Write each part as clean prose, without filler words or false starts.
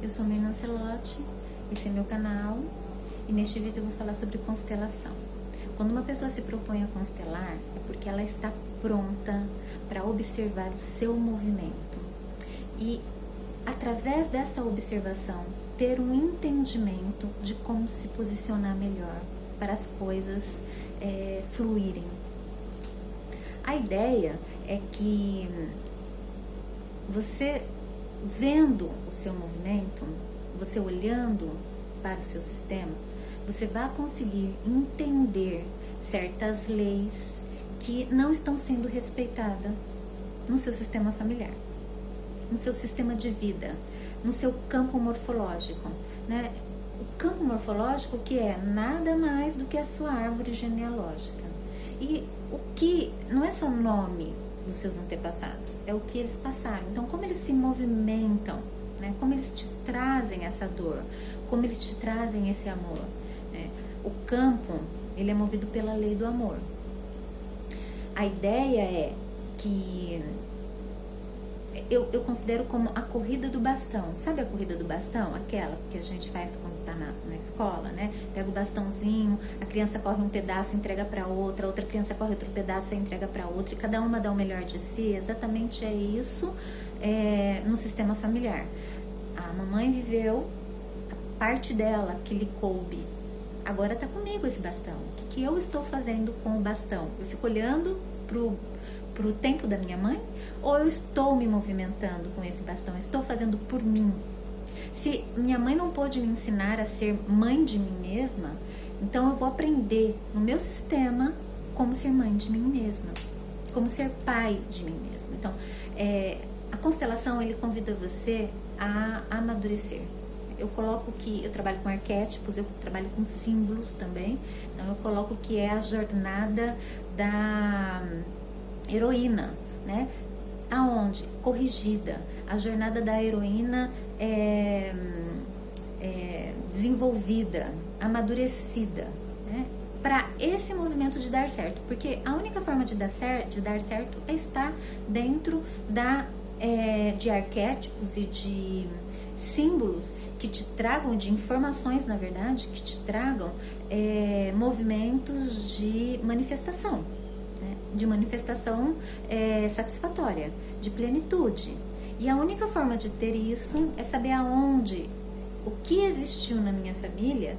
Eu sou Mirna Ancelotti, esse é meu canal e neste vídeo eu vou falar sobre constelação. Quando uma pessoa se propõe a constelar, é porque ela está pronta para observar o seu movimento e, através dessa observação, ter um entendimento de como se posicionar melhor para as coisas fluírem. A ideia é que você, vendo o seu movimento, você olhando para o seu sistema, você vai conseguir entender certas leis que não estão sendo respeitadas no seu sistema familiar, no seu sistema de vida, no seu campo morfológico, né? O campo morfológico que é nada mais do que a sua árvore genealógica. E o que não é só o nome dos seus antepassados, é o que eles passaram. Então, como eles se movimentam, né? Como eles te trazem essa dor, como eles te trazem esse amor, né? O campo, ele é movido pela lei do amor. A ideia é que eu considero como a corrida do bastão. Sabe a corrida do bastão? Aquela que a gente faz quando está na escola, né? Pega o bastãozinho, a criança corre um pedaço, entrega para outra criança corre outro pedaço e entrega para outra, e cada uma dá o melhor de si. Exatamente é isso no sistema familiar. A mamãe viveu a parte dela que lhe coube. Agora está comigo esse bastão. O que eu estou fazendo com o bastão? Eu fico olhando pro tempo da minha mãe, ou eu estou me movimentando com esse bastão, estou fazendo por mim? Se minha mãe não pôde me ensinar a ser mãe de mim mesma, então eu vou aprender no meu sistema como ser mãe de mim mesma, como ser pai de mim mesma. Então, a constelação, ele convida você a amadurecer. Eu coloco que eu trabalho com arquétipos, eu trabalho com símbolos também. Então eu coloco que é a jornada da heroína, né? Aonde? Corrigida. A jornada da heroína desenvolvida, amadurecida, né? Para esse movimento de dar certo. Porque a única forma de dar certo é estar dentro de arquétipos e de símbolos que te tragam, de informações, na verdade, que te tragam movimentos de manifestação, né? De manifestação satisfatória, de plenitude. E a única forma de ter isso é saber aonde, o que existiu na minha família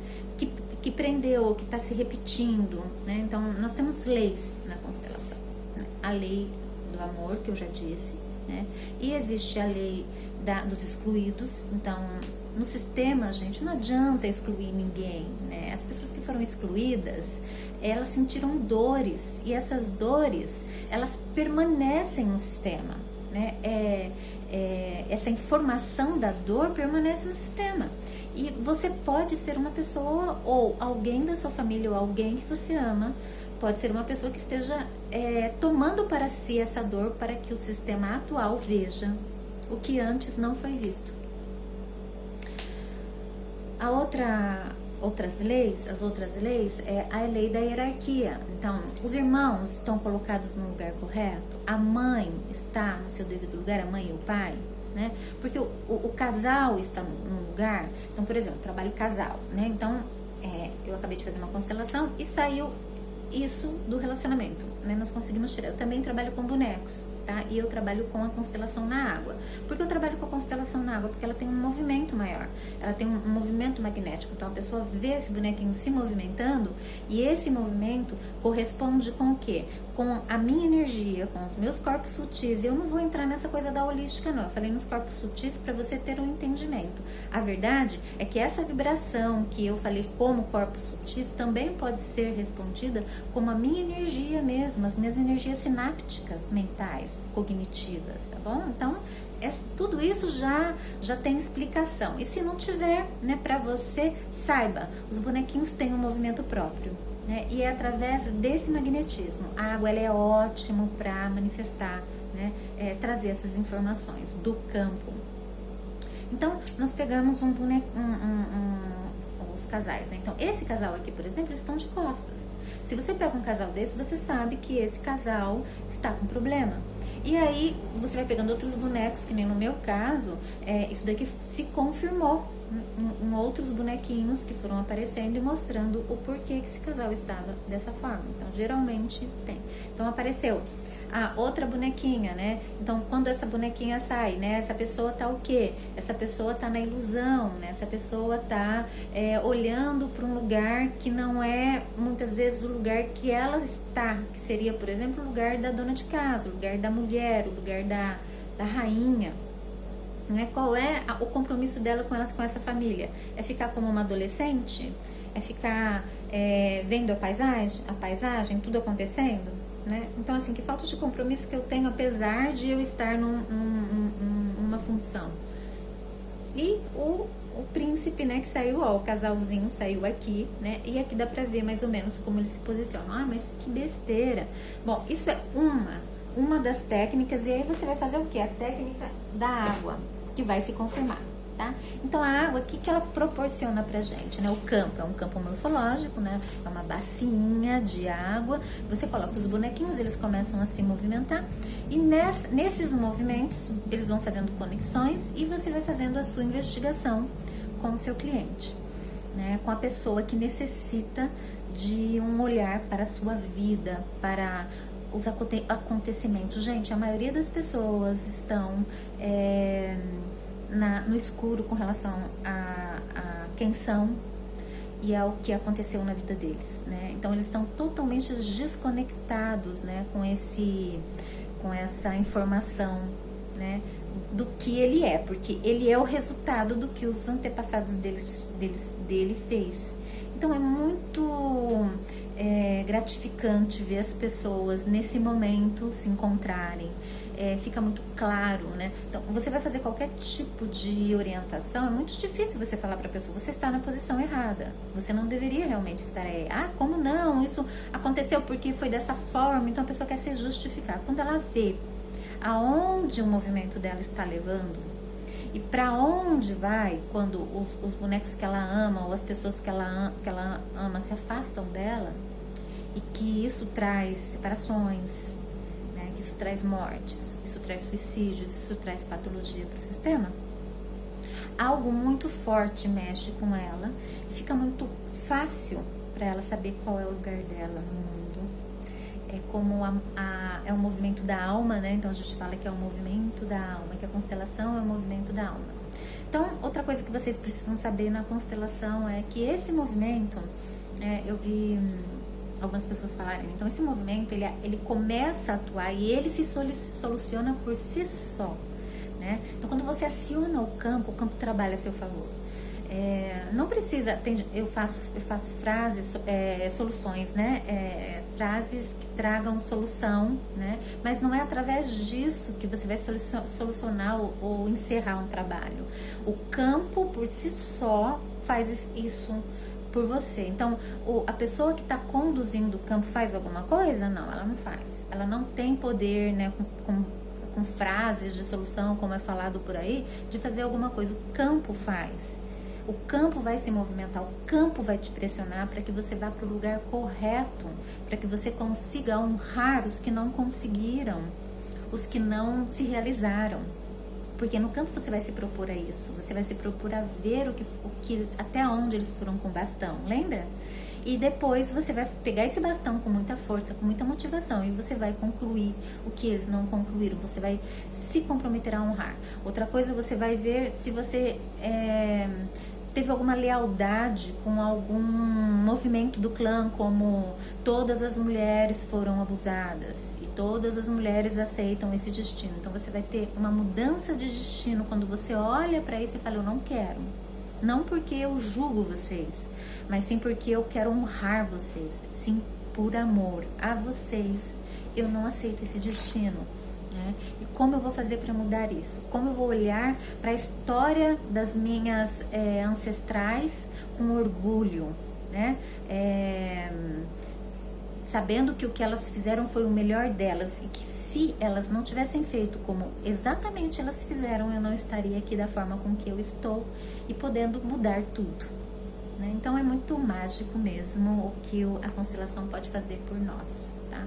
que prendeu, que está se repetindo, né? Então, nós temos leis na constelação, né? A lei do amor, que eu já disse, né? E existe a lei dos excluídos. Então, no sistema, gente, não adianta excluir ninguém, né? As pessoas que foram excluídas, elas sentiram dores, e essas dores, elas permanecem no sistema, né? Essa informação da dor permanece no sistema. E você pode ser uma pessoa, ou alguém da sua família, ou alguém que você ama, pode ser uma pessoa que esteja tomando para si essa dor, para que o sistema atual veja o que antes não foi visto. As outras leis é a lei da hierarquia. Então, os irmãos estão colocados no lugar correto, a mãe está no seu devido lugar, a mãe e o pai, né? Porque o casal está num lugar. Então, por exemplo, eu trabalho casal, né? Então, eu acabei de fazer uma constelação e saiu isso do relacionamento, né? Nós conseguimos tirar. Eu também trabalho com bonecos, tá? E eu trabalho com a constelação na água. Por que eu trabalho com a constelação na água? Porque ela tem um movimento maior, ela tem um movimento magnético. Então a pessoa vê esse bonequinho se movimentando, e esse movimento corresponde com o quê? Com a minha energia, com os meus corpos sutis. Eu não vou entrar nessa coisa da holística, não. Eu falei nos corpos sutis para você ter um entendimento. A verdade é que essa vibração que eu falei como corpos sutis também pode ser respondida como a minha energia mesmo, as minhas energias sinápticas mentais, cognitivas, tá bom? Então, tudo isso já tem explicação. E se não tiver, né, para você, saiba, os bonequinhos têm um movimento próprio, né? E é através desse magnetismo. A água, ela é ótimo para manifestar, né, trazer essas informações do campo. Então, nós pegamos um boneco, os casais, né? Então, esse casal aqui, por exemplo, eles estão de costas. Se você pega um casal desse, você sabe que esse casal está com problema. E aí você vai pegando outros bonecos, que nem no meu caso, isso daqui se confirmou em outros bonequinhos que foram aparecendo e mostrando o porquê que esse casal estava dessa forma. Então, geralmente tem. Então, apareceu a outra bonequinha, né? Então, quando essa bonequinha sai, né? Essa pessoa tá o quê? Essa pessoa tá na ilusão, né? Essa pessoa tá olhando para um lugar que não é, muitas vezes, o lugar que ela está, que seria, por exemplo, o lugar da dona de casa, o lugar da mulher, o lugar da rainha. Né? Qual é o compromisso dela com essa família? É ficar como uma adolescente? É ficar vendo a paisagem, tudo acontecendo? Né? Então, assim, que falta de compromisso que eu tenho, apesar de eu estar numa função. E o príncipe, né, que saiu, ó, o casalzinho saiu aqui, né? E aqui dá pra ver mais ou menos como ele se posiciona. Ah, mas que besteira. Bom, isso é uma das técnicas, e aí você vai fazer o quê? A técnica da água, que vai se confirmar, tá? Então, a água, o que ela proporciona pra gente, né? O campo é um campo morfológico, né? É uma bacinha de água, você coloca os bonequinhos, eles começam a se movimentar, e nesses movimentos, eles vão fazendo conexões, e você vai fazendo a sua investigação com o seu cliente, né? Com a pessoa que necessita de um olhar para a sua vida, para os acontecimentos. Gente, a maioria das pessoas estão no escuro com relação a quem são e ao que aconteceu na vida deles, né? Então, eles estão totalmente desconectados, né, com essa informação, né, do que ele é, porque ele é o resultado do que os antepassados dele fez. Então, é muito gratificante ver as pessoas nesse momento se encontrarem. Fica muito claro, né? Então, você vai fazer qualquer tipo de orientação, é muito difícil você falar para a pessoa, você está na posição errada, você não deveria realmente estar aí. Ah, como não? Isso aconteceu porque foi dessa forma, então a pessoa quer se justificar. Quando ela vê aonde o movimento dela está levando e para onde vai, quando os bonecos que ela ama ou as pessoas que ela ama se afastam dela, e que isso traz separações, né? Que isso traz mortes, isso traz suicídios, isso traz patologia para o sistema, algo muito forte mexe com ela e fica muito fácil para ela saber qual é o lugar dela no mundo. É como é o movimento da alma, né? Então a gente fala que é o movimento da alma, que a constelação é o movimento da alma. Então, outra coisa que vocês precisam saber na constelação é que esse movimento, eu vi algumas pessoas falarem, então esse movimento ele começa a atuar e ele se soluciona por si só, né? Então, quando você aciona o campo trabalha a seu favor. Não precisa, eu faço frases, soluções, né? Frases que tragam solução, né? Mas não é através disso que você vai solucionar ou encerrar um trabalho. O campo por si só faz isso por você. Então, a pessoa que está conduzindo o campo faz alguma coisa? Não, ela não faz. Ela não tem poder, né, com frases de solução, como é falado por aí, de fazer alguma coisa. O campo faz. O campo vai se movimentar, o campo vai te pressionar para que você vá para o lugar correto, para que você consiga honrar os que não conseguiram, os que não se realizaram. Porque no campo você vai se propor a isso, você vai se propor a ver até onde eles foram com o bastão, lembra? E depois você vai pegar esse bastão com muita força, com muita motivação, e você vai concluir o que eles não concluíram, você vai se comprometer a honrar. Outra coisa, você vai ver se você teve alguma lealdade com algum movimento do clã, como todas as mulheres foram abusadas e todas as mulheres aceitam esse destino. Então você vai ter uma mudança de destino quando você olha para isso e fala, eu não quero. Não porque eu julgo vocês, mas sim porque eu quero honrar vocês. Sim, por amor a vocês, eu não aceito esse destino. Né? E como eu vou fazer para mudar isso? Como eu vou olhar para a história das minhas ancestrais com orgulho, né? Sabendo que o que elas fizeram foi o melhor delas e que se elas não tivessem feito como exatamente elas fizeram, eu não estaria aqui da forma com que eu estou e podendo mudar tudo. Né? Então é muito mágico mesmo o que a constelação pode fazer por nós. Tá?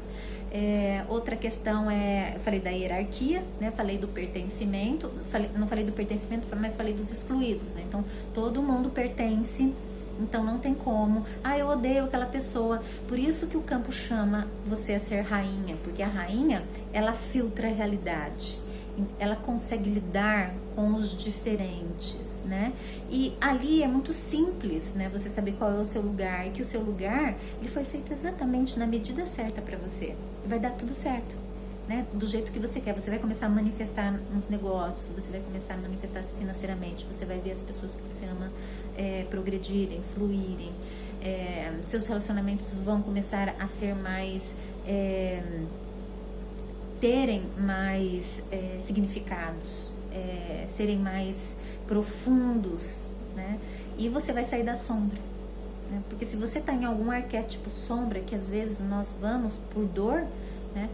Outra questão eu falei da hierarquia, né? Falei do pertencimento, não falei do pertencimento, mas falei dos excluídos, né? Então, todo mundo pertence, então não tem como. Eu odeio aquela pessoa. Por isso que o campo chama você a ser rainha, porque a rainha, ela filtra a realidade. Ela consegue lidar com os diferentes, né? E ali é muito simples, né? Você saber qual é o seu lugar, e que o seu lugar, ele foi feito exatamente na medida certa para você. E vai dar tudo certo, né? Do jeito que você quer. Você vai começar a manifestar nos negócios, você vai começar a manifestar financeiramente, você vai ver as pessoas que você ama progredirem, fluírem. Seus relacionamentos vão começar a ser mais... terem mais significados, serem mais profundos, né? E você vai sair da sombra, né? Porque se você está em algum arquétipo sombra, que às vezes nós vamos por dor, né?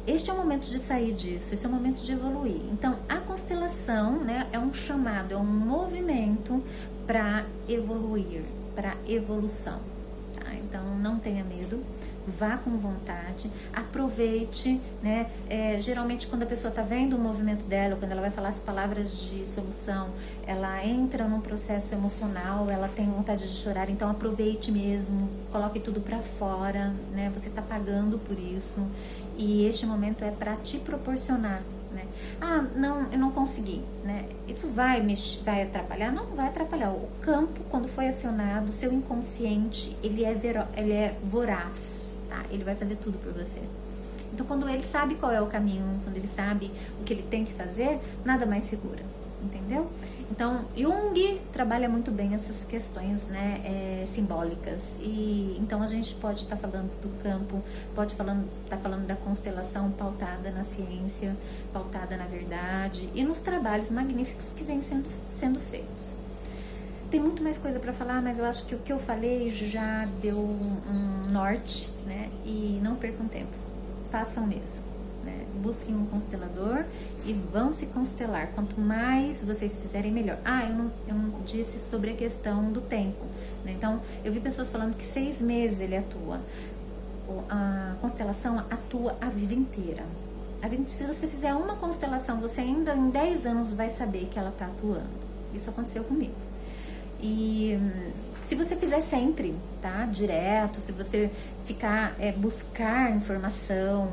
Este é o momento de sair disso, esse é o momento de evoluir. Então, a constelação, né, é um chamado, é um movimento para evoluir, para evolução, tá? Então, não tenha medo. Vá com vontade, aproveite, né? Geralmente quando a pessoa está vendo o movimento dela, quando ela vai falar as palavras de solução, ela entra num processo emocional, ela tem vontade de chorar, então aproveite mesmo, coloque tudo para fora, né? Você está pagando por isso, e este momento é para te proporcionar, né? Não, eu não consegui, né? Isso vai atrapalhar? Não vai atrapalhar. O campo, quando foi acionado, o seu inconsciente, ele é voraz, tá? Ele vai fazer tudo por você. Então, quando ele sabe qual é o caminho, quando ele sabe o que ele tem que fazer, nada mais segura, entendeu? Então, Jung trabalha muito bem essas questões, simbólicas. E então a gente pode estar falando do campo, pode estar falando da constelação pautada na ciência, pautada na verdade e nos trabalhos magníficos que vêm sendo feitos. Tem muito mais coisa para falar, mas eu acho que o que eu falei já deu um norte, né? E não percam tempo, façam mesmo. Busquem um constelador e vão se constelar. Quanto mais vocês fizerem, melhor. Eu não disse sobre a questão do tempo, né? Então, eu vi pessoas falando que 6 meses ele atua. A constelação atua a vida inteira. Se você fizer uma constelação, você ainda em 10 anos vai saber que ela está atuando. Isso aconteceu comigo. E se você fizer sempre, tá? Direto, se você ficar, buscar informação,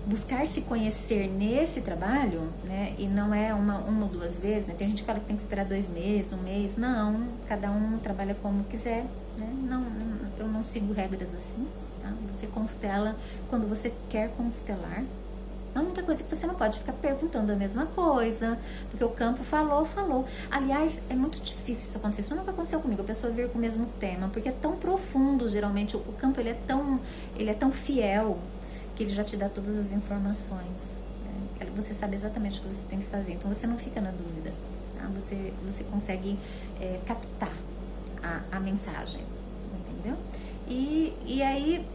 buscar se conhecer nesse trabalho, né? E não é uma ou 2 vezes, né? Tem gente que fala que tem que esperar 2 meses, 1 mês. Não, cada um trabalha como quiser, né? Eu não sigo regras assim, tá? Você constela quando você quer constelar. A única coisa é que você não pode ficar perguntando a mesma coisa, porque o campo falou. Aliás, é muito difícil isso acontecer. Isso nunca aconteceu comigo, a pessoa vir com o mesmo tema, porque é tão profundo, geralmente. O campo, ele é tão fiel, que ele já te dá todas as informações, né? Você sabe exatamente o que você tem que fazer, então você não fica na dúvida, tá? Você consegue captar a mensagem, entendeu? E aí,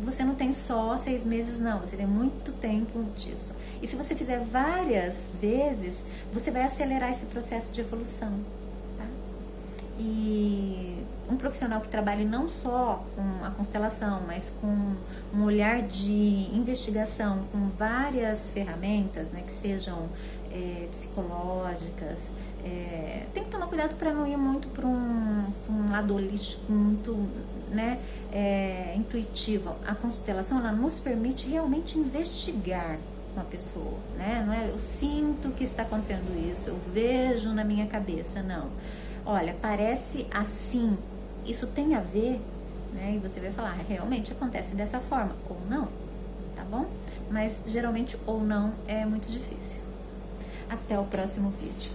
você não tem só 6 meses, não. Você tem muito tempo disso. E se você fizer várias vezes, você vai acelerar esse processo de evolução, tá? E um profissional que trabalhe não só com a constelação, mas com um olhar de investigação, com várias ferramentas, né, que sejam psicológicas, tem que tomar cuidado para não ir muito para um lado holístico, muito, né, intuitivo. A constelação, ela nos permite realmente investigar uma pessoa, né? Não é eu sinto que está acontecendo isso, eu vejo na minha cabeça, não. Olha, parece assim, isso tem a ver, né? E você vai falar, realmente acontece dessa forma, ou não, tá bom? Mas geralmente ou não é muito difícil. Até o próximo vídeo.